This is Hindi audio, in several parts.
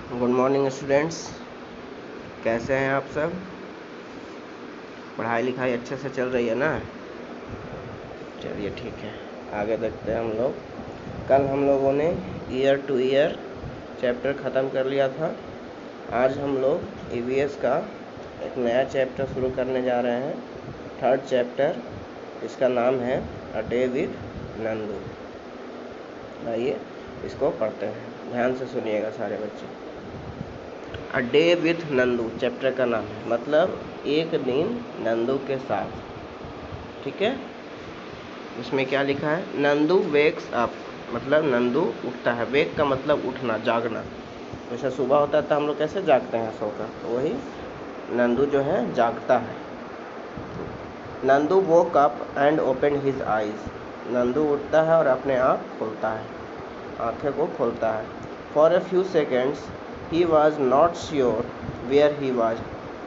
गुड मॉर्निंग स्टूडेंट्स, कैसे हैं आप सब? पढ़ाई लिखाई अच्छे से चल रही है ना? चलिए ठीक है, आगे देखते हैं हम लोग। कल हम लोगों ने ईयर टू ईयर चैप्टर ख़त्म कर लिया था। आज हम लोग ईवीएस का एक नया चैप्टर शुरू करने जा रहे हैं, थर्ड चैप्टर। इसका नाम है अ डे विद नंदू। आइए इसको पढ़ते हैं, ध्यान से सुनिएगा सारे बच्चे। A day with Nandu chapter का नाम है, मतलब एक दिन नंदू के साथ। ठीक है, इसमें क्या लिखा है? नंदू वेक्स अप, मतलब नंदू उठता है। वेक का मतलब उठना, जागना। जैसे सुबह होता है तो हम लोग कैसे जागते हैं सोकर, तो वही नंदू जो है जागता है। Nandu woke up and open his eyes. Nandu उठता है और अपने आँख खोलता है, आँखें को खोलता है। For a few seconds he was not sure where he was.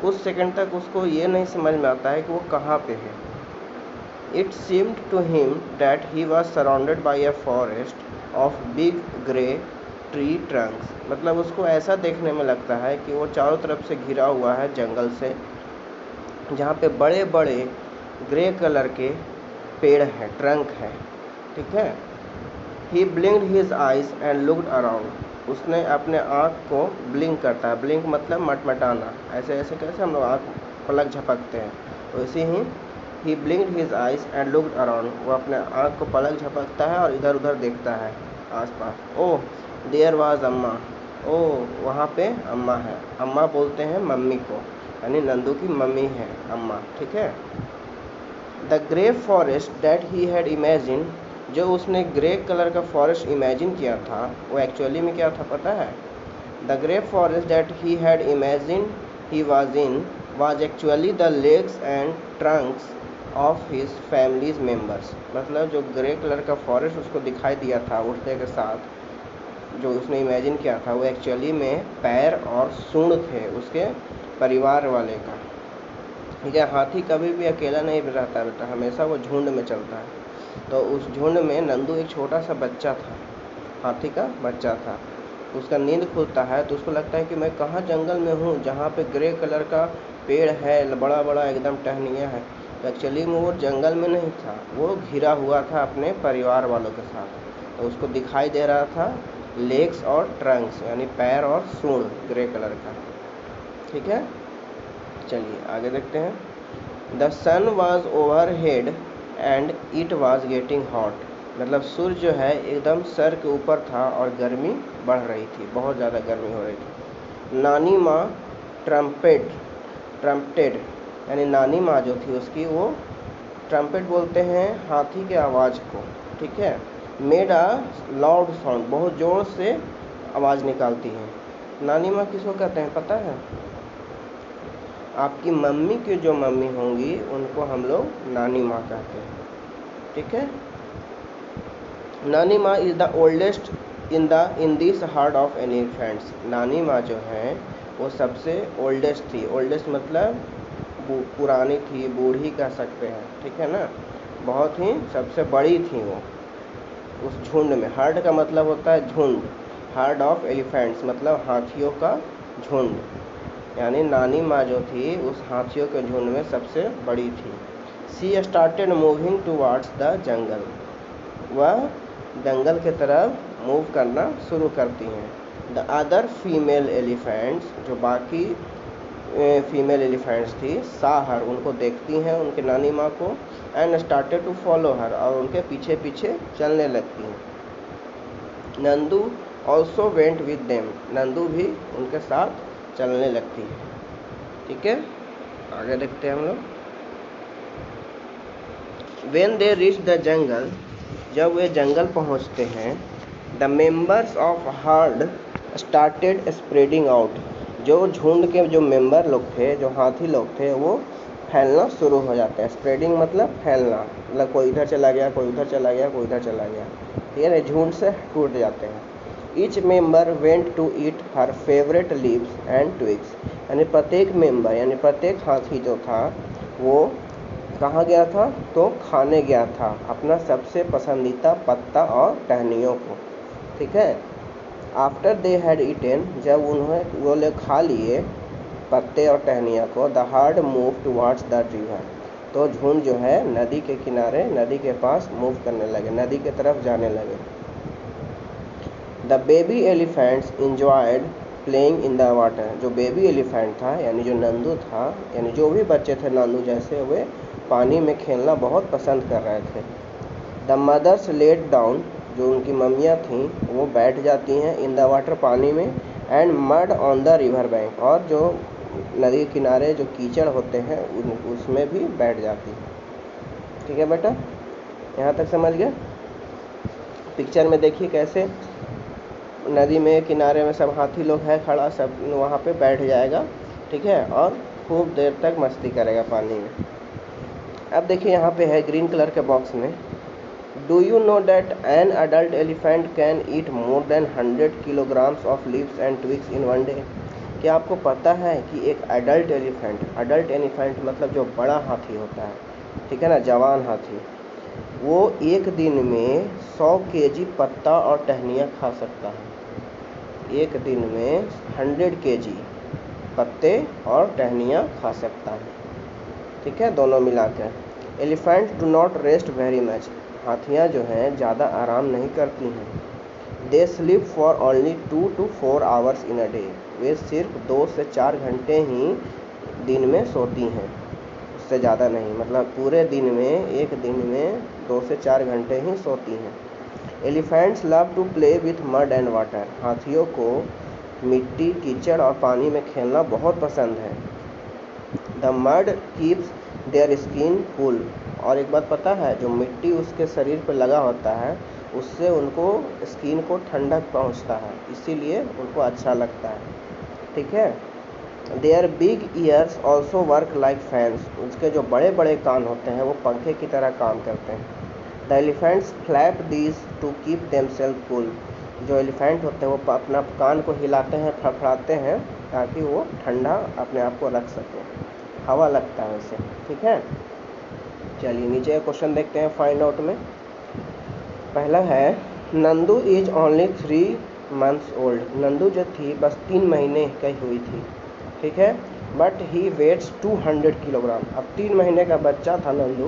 कुछ सेकंड तक उसको ये नहीं समझ में आता है कि वो कहाँ पे है। It seemed to him that he was surrounded by a forest of big grey tree trunks. मतलब उसको ऐसा देखने में लगता है कि वो चारों तरफ से घिरा हुआ है जंगल से, जहाँ पे बड़े बड़े ग्रे कलर के पेड़ हैं, ट्रंक है। ठीक है। He blinked his eyes and looked around. उसने अपने आँख को ब्लिंक करता है, ब्लिंक मतलब मटमटाना, ऐसे ऐसे कैसे हम लोग आँख पलक झपकते हैं, तो इसी he blinked his eyes and looked around. वो अपने आँख को पलक झपकता है और इधर उधर देखता है आसपास। ओह देयर वाज अम्मा। ओह वहाँ पे अम्मा है। अम्मा बोलते हैं मम्मी को, यानी नंदू की मम्मी है अम्मा। ठीक है। The grey forest that he had imagine, जो उसने ग्रे कलर का फॉरेस्ट इमेजिन किया था, वो एक्चुअली में क्या था पता है? The grey forest that he had imagine he was in was actually the legs and Trunks of his families members. मतलब जो ग्रे कलर का फॉरेस्ट उसको दिखाई दिया था उठते के साथ, जो उसने इमेजिन किया था, वो एक्चुअली में पैर और सूंड थे उसके परिवार वाले का। ठीक है। हाथी कभी भी अकेला नहीं रहता बेटा, हमेशा वो झुंड में चलता है। तो उस झुंड में नंदू एक छोटा सा बच्चा था, हाथी का बच्चा था। उसका नींद खुलता है तो उसको लगता है कि मैं कहाँ जंगल में हूँ, जहाँ पे ग्रे कलर का पेड़ है, बड़ा बड़ा एकदम टहनिया है। तो एक्चुअली में वो जंगल में नहीं था, वो घिरा हुआ था अपने परिवार वालों के साथ। तो उसको दिखाई दे रहा था लेग्स और ट्रंक्स, यानी पैर और सूंड ग्रे कलर का। ठीक है, चलिए आगे देखते हैं। The sun was overhead and it was getting hot. मतलब सूर्य जो है एकदम सर के ऊपर था और गर्मी बढ़ रही थी, बहुत ज़्यादा गर्मी हो रही थी। नानी माँ ट्रम्पेटेड, यानी नानी माँ जो थी उसकी, वो ट्रम्पेट बोलते हैं हाथी के आवाज़ को। ठीक है। मेड अ लाउड साउंड, बहुत ज़ोर से आवाज़ निकालती है। नानी माँ किसको कहते हैं पता है? आपकी मम्मी की जो मम्मी होंगी उनको हम लोग नानी माँ कहते हैं। ठीक है। नानी माँ is the oldest in this hard of elephants. नानी माँ जो है वो सबसे ओल्डेस्ट थी। ओल्डेस्ट मतलब पुरानी थी, बूढ़ी कह सकते हैं। ठीक है ना, बहुत ही सबसे बड़ी थी वो उस झुंड में। हार्ड का मतलब होता है झुंड, हार्ड ऑफ एलिफेंट्स मतलब हाथियों का झुंड, यानी नानी माँ जो थी उस हाथियों के झुंड में सबसे बड़ी थी। She started moving towards the jungle. वह जंगल की तरफ मूव करना शुरू करती हैं। द अदर फीमेल एलिफेंट्स, जो बाकी फीमेल एलिफेंट्स थी, सा हर, उनको देखती हैं उनके नानी माँ को, and started to follow her, और उनके पीछे पीछे चलने लगती हैं। Nandu also went with them. Nandu भी उनके साथ चलने लगती है। ठीक है, आगे देखते हैं हम लोग। When they reach the जंगल, जब वे जंगल पहुंचते हैं, the members of heard started spreading out. जो झुंड के जो मेंबर लोग थे, जो हाथी लोग थे, वो फैलना शुरू हो जाते हैं। स्प्रेडिंग मतलब फैलना, मतलब कोई इधर चला गया, कोई उधर चला गया, कोई इधर चला गया। ठीक है ना, झुंड से टूट जाते हैं। Each member went to eat her favourite leaves and twigs. यानी प्रत्येक मेंबर, यानी प्रत्येक हाथी जो था वो कहाँ गया था? तो खाने गया था अपना सबसे पसंदीदा पत्ता और टहनियों को। ठीक है। आफ्टर दे हैड ईटेन, जब वो लोग खा लिए पत्ते और टहनियाँ को, the heard move towards the river, तो झुंड जो है नदी के किनारे, नदी के पास मूव करने लगे, नदी के तरफ जाने लगे। The baby elephants enjoyed playing in the water, जो बेबी एलिफेंट था यानी जो नंदू था, यानी जो भी बच्चे थे नंदू जैसे, वे पानी में खेलना बहुत पसंद कर रहे थे। द मदर्स लेट डाउन, जो उनकी मम्मियाँ थीं वो बैठ जाती हैं इन द वाटर, पानी में, and mud on the river bank, और जो नदी के किनारे जो कीचड़ होते हैं उसमें भी बैठ जाती है। ठीक है बेटा, यहाँ तक समझ गए? पिक्चर में देखिए कैसे नदी में किनारे में सब हाथी लोग है खड़ा, सब वहाँ पे बैठ जाएगा, ठीक है, और खूब देर तक मस्ती करेगा पानी में। अब देखिए यहाँ पे है ग्रीन कलर के बॉक्स में, do you know that an adult elephant can eat more than 100 kilograms of leaves and twigs in one day? क्या आपको पता है कि एक अडल्ट एलिफेंट मतलब जो बड़ा हाथी होता है, ठीक है ना, जवान हाथी, वो एक दिन में 100 केजी पत्ता और टहनियाँ खा सकता है। एक दिन में 100 केजी पत्ते और टहनियाँ खा सकता है, ठीक है, दोनों मिलाकर। Elephant do not rest very much, हाथियाँ जो हैं ज़्यादा आराम नहीं करती हैं। They sleep for only 2 to 4 hours in a day, वे सिर्फ 2 से 4 घंटे ही दिन में सोती हैं, उससे ज़्यादा नहीं, मतलब पूरे दिन में, एक दिन में 2 से 4 घंटे ही सोती हैं। Elephants love to play with mud and water, हाथियों को मिट्टी, कीचड़ और पानी में खेलना बहुत पसंद है। The mud keeps their skin cool, और एक बात पता है, जो मिट्टी उसके शरीर पर लगा होता है उससे उनको स्किन को ठंडक पहुंचता है, इसीलिए उनको अच्छा लगता है, ठीक है। Their big ears also work like fans, उसके जो बड़े बड़े कान होते हैं वो पंखे की तरह काम करते हैं। The elephants flap these to keep themselves cool, जो एलिफेंट होते हैं वो अपना कान को हिलाते हैं, फड़फड़ाते हैं, ताकि वो ठंडा अपने आप को रख सके, हवा लगता है उसे, ठीक है। चलिए नीचे क्वेश्चन देखते हैं फाइंड आउट में। पहला है, Nandu is only 3 months old, Nandu जो थी बस 3 महीने की हुई थी, ठीक है, बट ही वेट्स 200 किलोग्राम, अब 3 महीने का बच्चा था नंदू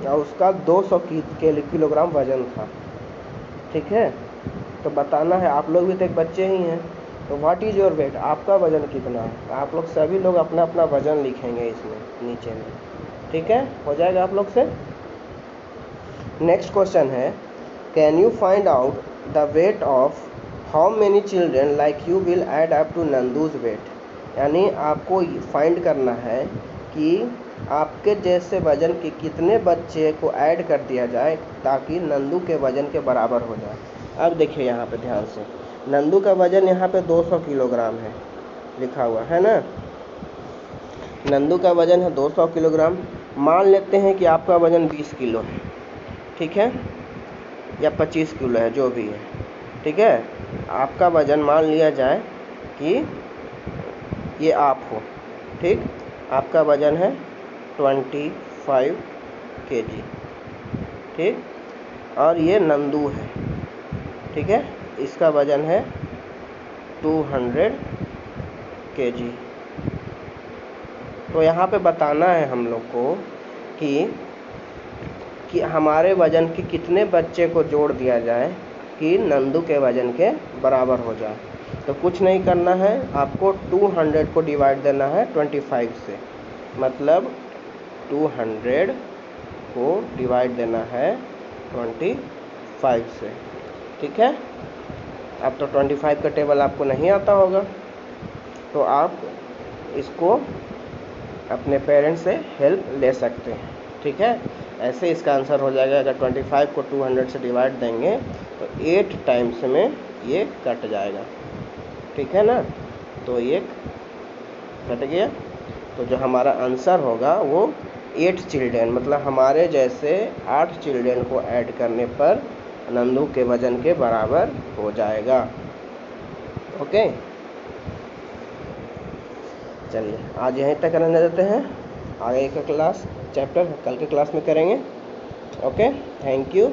और उसका 200 किलोग्राम वजन था, ठीक है। तो बताना है, आप लोग भी तो एक बच्चे ही हैं, तो व्हाट इज़ योर वेट, आपका वजन कितना है? आप लोग सभी लोग अपना अपना वजन लिखेंगे इसमें नीचे में, ठीक है, हो जाएगा आप लोग से। नेक्स्ट क्वेश्चन है, can you find out the weight of how many children like you will add up to Nandu's weight, यानी आपको फाइंड करना है कि आपके जैसे वज़न के कितने बच्चे को ऐड कर दिया जाए ताकि नंदू के वज़न के बराबर हो जाए। अब देखिए यहाँ पे ध्यान से, नंदू का वज़न यहाँ पे 200 किलोग्राम है लिखा हुआ है ना, नंदू का वज़न है 200 किलोग्राम। मान लेते हैं कि आपका वज़न 20 किलो है, ठीक है, या 25 किलो है, जो भी है, ठीक है। आपका वज़न मान लिया जाए कि ये आप हो, ठीक, आपका वज़न है 25 kg, ठीक, और ये नंदू है, ठीक है, इसका वज़न है 200 kg। तो यहाँ पे बताना है हम लोग को कि हमारे वज़न के कितने बच्चे को जोड़ दिया जाए कि नंदू के वज़न के बराबर हो जाए। तो कुछ नहीं करना है, आपको 200 को डिवाइड देना है 25 से, मतलब 200 को डिवाइड देना है 25 से, ठीक है। अब तो 25 का टेबल आपको नहीं आता होगा, तो आप इसको अपने पेरेंट्स से हेल्प ले सकते हैं, ठीक है। ऐसे इसका आंसर हो जाएगा, अगर 25 को 200 से डिवाइड देंगे तो 8 टाइम्स में ये कट जाएगा, ठीक है ना, तो ये कट गया। तो जो हमारा आंसर होगा वो 8 चिल्ड्रेन, मतलब हमारे जैसे 8 चिल्ड्रेन को ऐड करने पर नंदू के वज़न के बराबर हो जाएगा। ओके, चलिए आज यहीं तक रहने देते हैं, आगे का क्लास चैप्टर कल के क्लास में करेंगे। Okay, thank you.